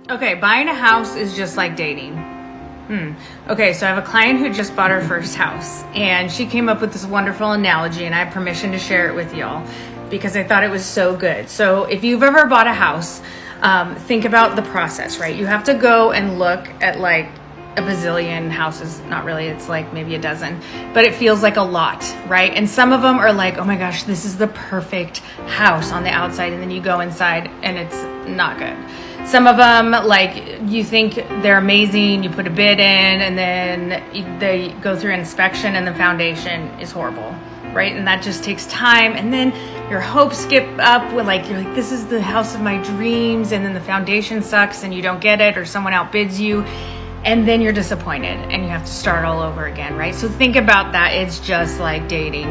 Okay, buying a house is just like dating. Okay, so I have a client who just bought her first house, and she came up with this wonderful analogy, and I have permission to share it with y'all because I thought it was so good. So if you've ever bought a house, think about the process, right? You have to go and look at like a bazillion houses. Not really, it's like maybe a dozen, but it feels like a lot, right? And some of them are like, oh my gosh, this is the perfect house on the outside, and then you go inside and it's not good. Some of them, like, you think they're amazing, you put a bid in, and then they go through inspection and the foundation is horrible, right? And that just takes time. And then your hopes get up with like, you're like, this is the house of my dreams, and then the foundation sucks and you don't get it, or someone outbids you, and then you're disappointed and you have to start all over again, right? So think about that. It's just like dating.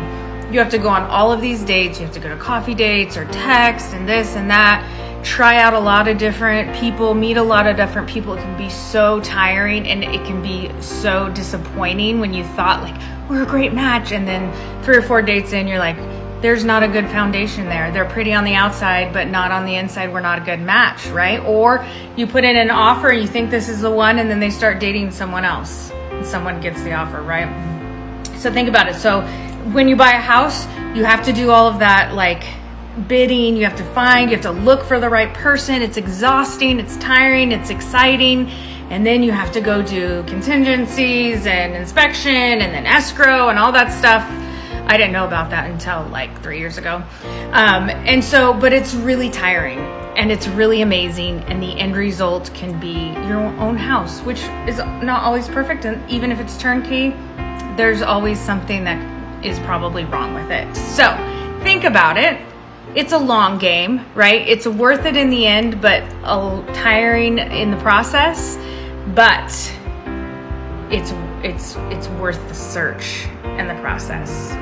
You have to go on all of these dates. You have to go to coffee dates or text and this and that. Try out a lot of different people, meet a lot of different people. It can be so tiring, and it can be so disappointing when you thought like, we're a great match, and then 3 or 4 dates in, you're like, there's not a good foundation there. They're pretty on the outside, but not on the inside. We're not a good match, right? Or you put in an offer and you think this is the one, and then they start dating someone else and someone gets the offer, right? So think about it. So when you buy a house, you have to do all of that, like bidding. You have to look for the right person. It's exhausting, it's tiring, it's exciting. And then you have to go do contingencies and inspection and then escrow and all that stuff. I didn't know about that until like 3 years ago. But it's really tiring and it's really amazing. And the end result can be your own house, which is not always perfect. And even if it's turnkey, there's always something that is probably wrong with it. So think about it. It's a long game, right? It's worth it in the end, but tiring in the process. But it's worth the search and the process.